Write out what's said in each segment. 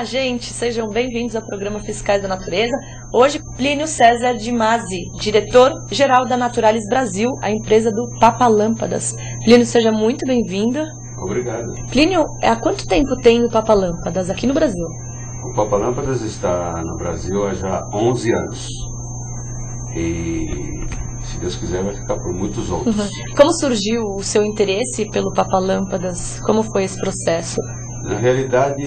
gente, sejam bem-vindos ao programa Fiscais da Natureza. Hoje, Plínio César de Masi, diretor-geral da Naturalis Brasil, a empresa do Papa Lâmpadas. Plínio, seja muito bem-vindo. Obrigado. Plínio, há quanto tempo tem o Papa Lâmpadas aqui no Brasil? O Papa Lâmpadas está no Brasil há já 11 anos. E, se Deus quiser, vai ficar por muitos outros. Como surgiu o seu interesse pelo Papa Lâmpadas? Como foi esse processo? Na realidade,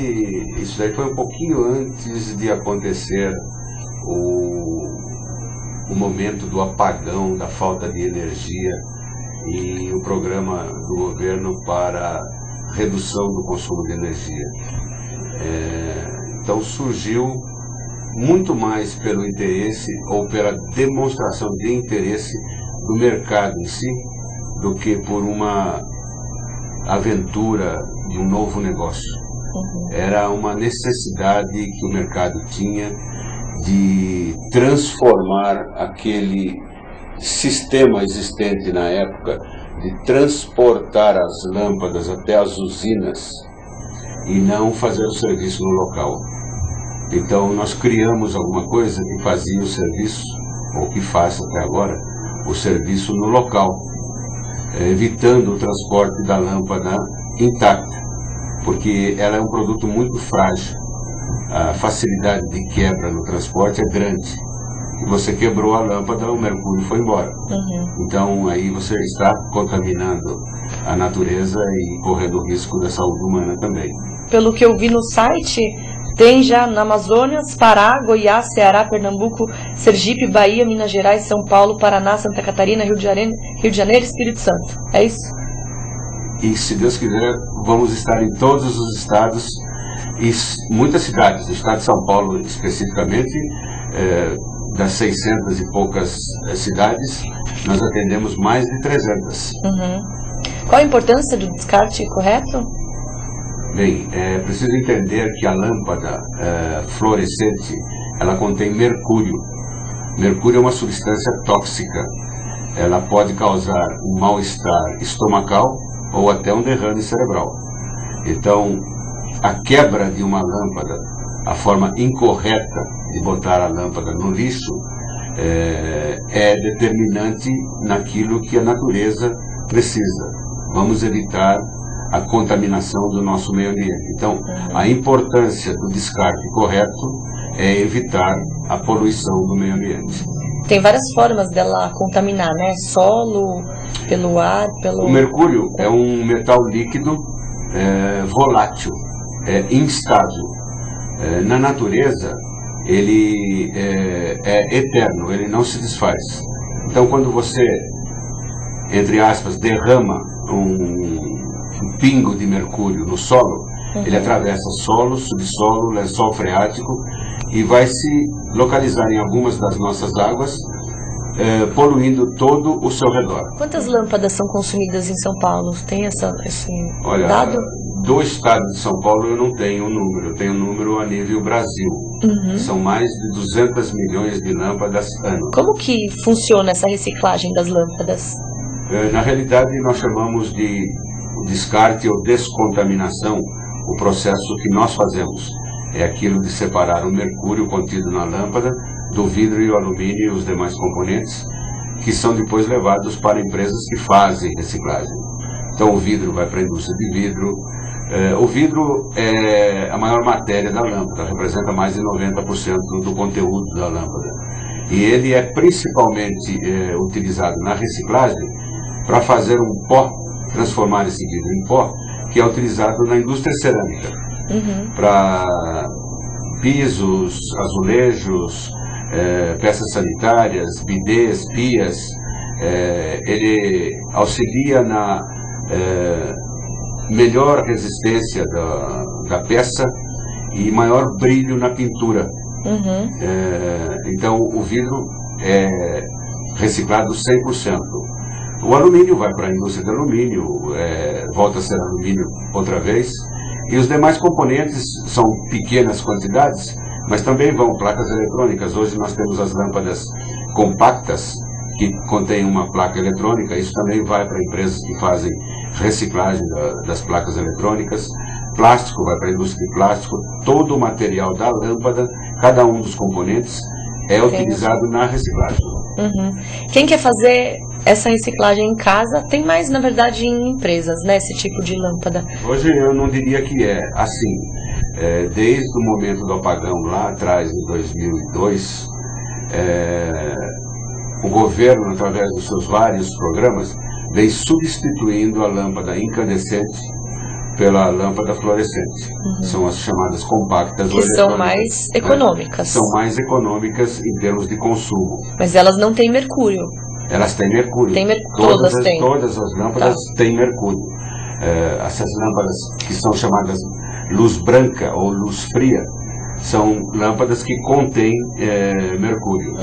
isso daí foi um pouquinho antes de acontecer o momento do apagão, da falta de energia e o programa do governo para redução do consumo de energia. Então surgiu muito mais pelo interesse ou pela demonstração de interesse do mercado em si do que por uma aventura de um novo negócio. Era uma necessidade que o mercado tinha de transformar aquele sistema existente na época, de transportar as lâmpadas até as usinas e não fazer o serviço no local. Então nós criamos alguma coisa que fazia o serviço, ou que faz até agora, o serviço no local, evitando o transporte da lâmpada intacta, porque ela é um produto muito frágil. A facilidade de quebra no transporte é grande. E você quebrou a lâmpada, o mercúrio foi embora. Então aí você está contaminando a natureza e correndo risco da saúde humana também. Pelo que eu vi no site, tem já na Amazonas, Pará, Goiás, Ceará, Pernambuco, Sergipe, Bahia, Minas Gerais, São Paulo, Paraná, Santa Catarina, Rio de Janeiro e Espírito Santo. É isso? E se Deus quiser, vamos estar em todos os estados e muitas cidades. No estado de São Paulo, especificamente, das 600 e poucas cidades, nós atendemos mais de 300. Qual a importância do descarte correto? Bem, é preciso entender que a lâmpada fluorescente, ela contém mercúrio. Mercúrio é uma substância tóxica. Ela pode causar um mal-estar estomacal ou até um derrame cerebral. Então, a quebra de uma lâmpada, a forma incorreta de botar a lâmpada no lixo, é determinante naquilo que a natureza precisa. Vamos evitar a contaminação do nosso meio ambiente. Então, a importância do descarte correto é evitar a poluição do meio ambiente. Tem várias formas dela contaminar, né? Solo, pelo ar, pelo... O mercúrio é um metal líquido volátil, instável. Na natureza, ele é eterno, ele não se desfaz. Então, quando você, entre aspas, derrama um pingo de mercúrio no solo, ele atravessa solo, subsolo, lençol freático e vai se localizar em algumas das nossas águas, poluindo todo o seu redor. Quantas lâmpadas são consumidas em São Paulo? Tem esse Olha, dado? Do estado de São Paulo eu não tenho um número, eu tenho um número a nível Brasil. São mais de 200 milhões de lâmpadas ano. Como que funciona essa reciclagem das lâmpadas? Na realidade, nós chamamos de descarte ou descontaminação, o processo que nós fazemos. É aquilo de separar o mercúrio contido na lâmpada do vidro e o alumínio e os demais componentes, que são depois levados para empresas que fazem reciclagem. Então o vidro vai para a indústria de vidro. O vidro é a maior matéria da lâmpada, representa mais de 90% do conteúdo da lâmpada. E ele é principalmente utilizado na reciclagem para fazer um pó, transformar esse vidro em pó, que é utilizado na indústria cerâmica. Para pisos, azulejos, peças sanitárias, bidês, pias. Ele auxilia na melhor resistência da peça e maior brilho na pintura. Então o vidro é reciclado 100%. O alumínio vai para a indústria de alumínio, volta a ser alumínio outra vez. E os demais componentes são pequenas quantidades, mas também vão placas eletrônicas. Hoje nós temos as lâmpadas compactas, que contêm uma placa eletrônica. Isso também vai para empresas que fazem reciclagem das placas eletrônicas. plástico vai para a indústria de plástico, todo o material da lâmpada, cada um dos componentes é utilizado na reciclagem. Quem quer fazer essa reciclagem em casa, tem mais, na verdade, em empresas, né, esse tipo de lâmpada? Hoje eu não diria que é assim. Desde o momento do apagão lá atrás, em 2002, o governo, através dos seus vários programas, vem substituindo a lâmpada incandescente pela lâmpada fluorescente. São as chamadas compactas. Que são mais econômicas. São mais econômicas em termos de consumo. Mas elas não têm mercúrio. Elas têm mercúrio. Todas têm. Todas as lâmpadas têm mercúrio. Essas lâmpadas que são chamadas luz branca ou luz fria, são lâmpadas que contêm mercúrio.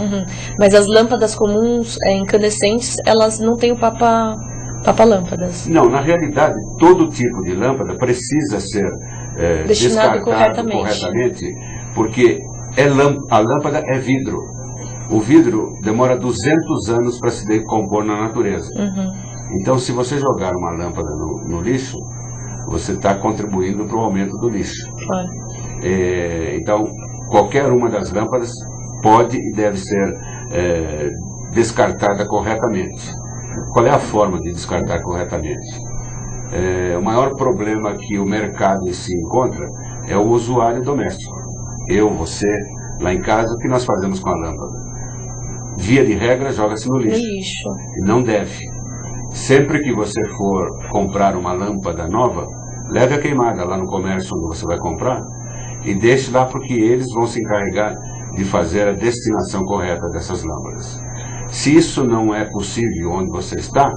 Mas as lâmpadas comuns, incandescentes, elas não têm o papa-lâmpadas. Não, na realidade, todo tipo de lâmpada precisa ser destinado descartado corretamente, porque a lâmpada é vidro. O vidro demora 200 anos para se decompor na natureza. Então, se você jogar uma lâmpada no lixo, você está contribuindo para o aumento do lixo. Então, qualquer uma das lâmpadas pode e deve ser descartada corretamente. Qual é a forma de descartar corretamente? O maior problema que o mercado em si encontra é o usuário doméstico. Eu, você, lá em casa, o que nós fazemos com a lâmpada? Via de regra, joga-se no lixo. E não deve. Sempre que você for comprar uma lâmpada nova, leve a queimada lá no comércio onde você vai comprar e deixe lá, porque eles vão se encarregar de fazer a destinação correta dessas lâmpadas. Se isso não é possível onde você está,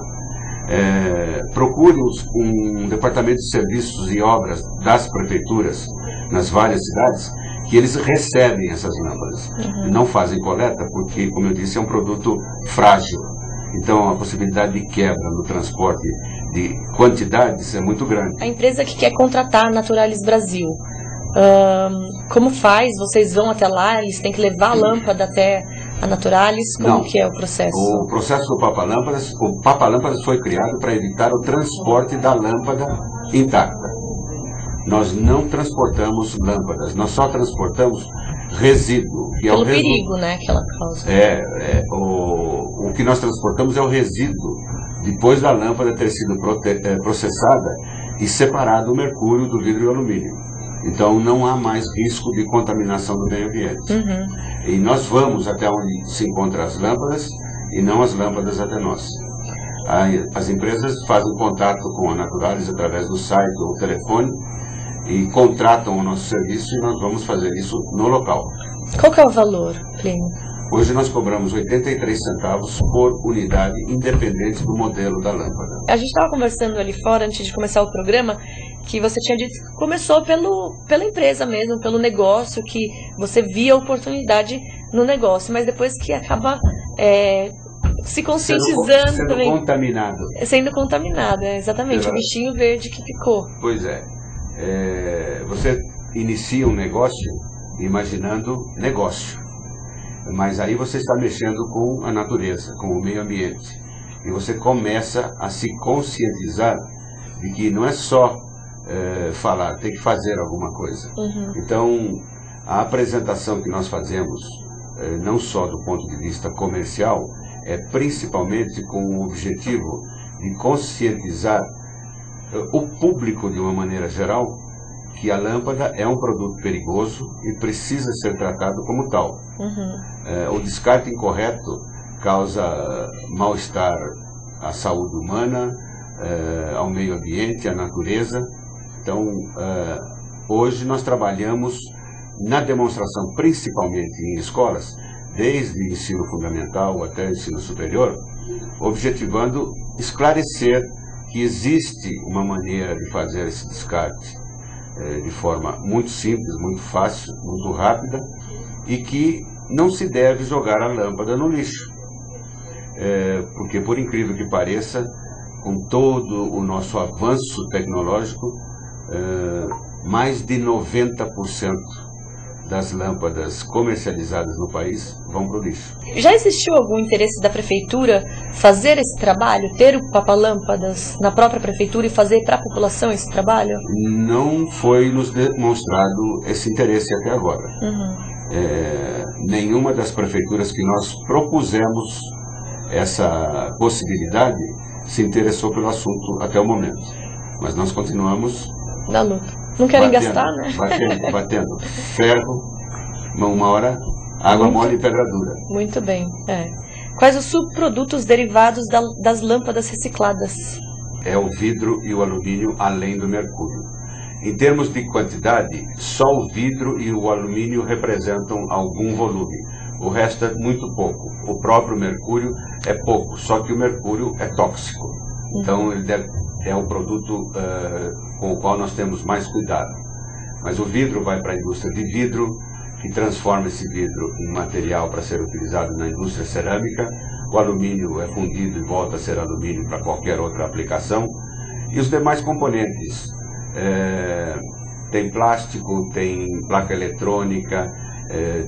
procure um departamento de serviços e obras das prefeituras nas várias cidades, que eles recebem essas lâmpadas. Não fazem coleta porque, como eu disse, é um produto frágil. Então a possibilidade de quebra no transporte de quantidades é muito grande. A empresa que quer contratar a Naturalis Brasil, como faz? Vocês vão até lá, eles têm que levar a lâmpada até a Naturalis? Como que é o processo? O processo do Papa-Lâmpadas foi criado para evitar o transporte da lâmpada intacta. Nós não transportamos lâmpadas, nós só transportamos resíduo. Pelo perigo, né, que ela causa. O que nós transportamos é o resíduo, depois da lâmpada ter sido processada e separado o mercúrio do vidro e alumínio. Então não há mais risco de contaminação do meio ambiente. E nós vamos até onde se encontram as lâmpadas e não as lâmpadas até nós. As empresas fazem contato com a Naturalis através do site ou telefone e contratam o nosso serviço, e nós vamos fazer isso no local. Qual que é o valor, Plínio? Hoje nós cobramos 83 centavos por unidade, independente do modelo da lâmpada. A gente estava conversando ali fora, antes de começar o programa, que você tinha dito que começou pela empresa mesmo, pelo negócio, que você via oportunidade no negócio, mas depois que acaba se conscientizando sendo também. Contaminado. Sendo contaminado, exatamente, o bichinho verde que ficou. Pois você inicia um negócio imaginando negócio, mas aí você está mexendo com a natureza, com o meio ambiente, e você começa a se conscientizar de que não é só falar, tem que fazer alguma coisa. Então, a apresentação que nós fazemos, não só do ponto de vista comercial, é principalmente com o objetivo de conscientizar o público de uma maneira geral que a lâmpada é um produto perigoso e precisa ser tratado como tal. O descarte incorreto causa mal-estar à saúde humana, ao meio ambiente, à natureza. Então, hoje nós trabalhamos na demonstração, principalmente em escolas, desde ensino fundamental até ensino superior, objetivando esclarecer que existe uma maneira de fazer esse descarte de forma muito simples, muito fácil, muito rápida, e que não se deve jogar a lâmpada no lixo. Porque, por incrível que pareça, com todo o nosso avanço tecnológico, mais de 90% das lâmpadas comercializadas no país vão para o lixo. Já existiu algum interesse da prefeitura fazer esse trabalho, ter o Papalâmpadas na própria prefeitura e fazer para a população esse trabalho? Não foi nos demonstrado esse interesse até agora. Nenhuma das prefeituras que nós propusemos essa possibilidade se interessou pelo assunto até o momento. Mas nós continuamos na luta. Não querem gastar, né? Batendo. Ferro, uma hora, água mole e pedra dura. Muito bem. Quais os subprodutos derivados das lâmpadas recicladas? É o vidro e o alumínio, além do mercúrio. Em termos de quantidade, só o vidro e o alumínio representam algum volume. O resto é muito pouco. O próprio mercúrio é pouco, só que o mercúrio é tóxico. Então ele é o produto com o qual nós temos mais cuidado. Mas o vidro vai para a indústria de vidro, que transforma esse vidro em material para ser utilizado na indústria cerâmica. O alumínio é fundido e volta a ser alumínio para qualquer outra aplicação. E os demais componentes, tem plástico, tem placa eletrônica,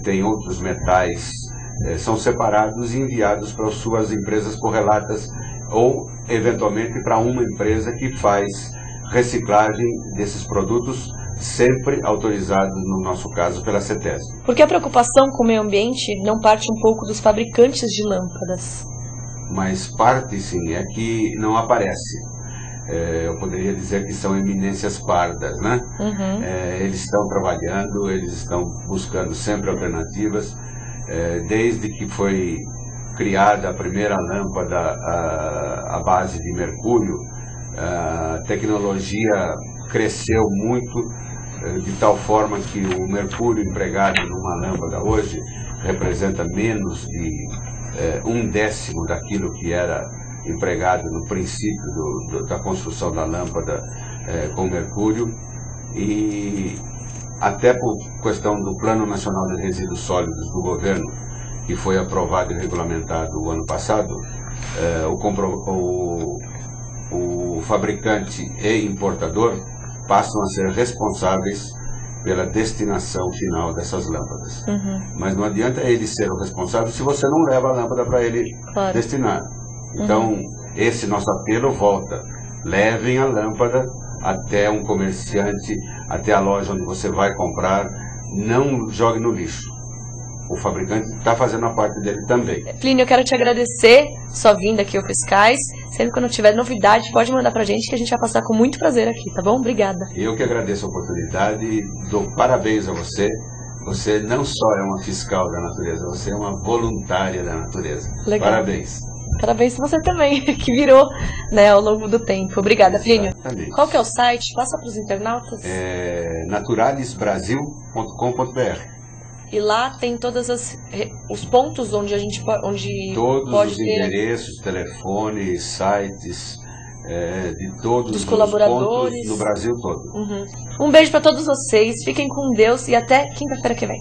tem outros metais, são separados e enviados para as suas empresas correlatas ou, eventualmente, para uma empresa que faz reciclagem desses produtos, sempre autorizado, no nosso caso, pela CETESB. Por que a preocupação com o meio ambiente não parte um pouco dos fabricantes de lâmpadas? Mas parte, sim, é que não aparece. Eu poderia dizer que são eminências pardas, né? Eles estão trabalhando, eles estão buscando sempre alternativas. Desde que foi criada a primeira lâmpada à base de mercúrio, a tecnologia cresceu muito, de tal forma que o mercúrio empregado numa lâmpada hoje representa menos de 1/10 daquilo que era empregado no princípio da construção da lâmpada com mercúrio. E até por questão do Plano Nacional de Resíduos Sólidos do governo, que foi aprovado e regulamentado o ano passado, o fabricante e importador passam a ser responsáveis pela destinação final dessas lâmpadas. Mas não adianta ele ser o responsável se você não leva a lâmpada para ele destinar. Então, esse nosso apelo volta. Levem a lâmpada até um comerciante, até a loja onde você vai comprar. Não jogue no lixo. O fabricante está fazendo a parte dele também. Plínio, eu quero te agradecer sua vinda aqui ao Fiscais. Sempre quando tiver novidade, pode mandar pra gente que a gente vai passar com muito prazer aqui, tá bom? Obrigada. Eu que agradeço a oportunidade e dou parabéns a você. Você não só é uma fiscal da natureza, você é uma voluntária da natureza. Legal. Parabéns. Parabéns pra você também, que virou, né, ao longo do tempo. Obrigada, Plínio. Exatamente. Qual que é o site? Passa para os internautas. naturalesbrasil.com.br. E lá tem todos os pontos onde a gente todos pode os ter endereços, telefones, sites, de todos dos os colaboradores pontos no Brasil todo. Um beijo para todos vocês, fiquem com Deus e até quinta-feira que vem.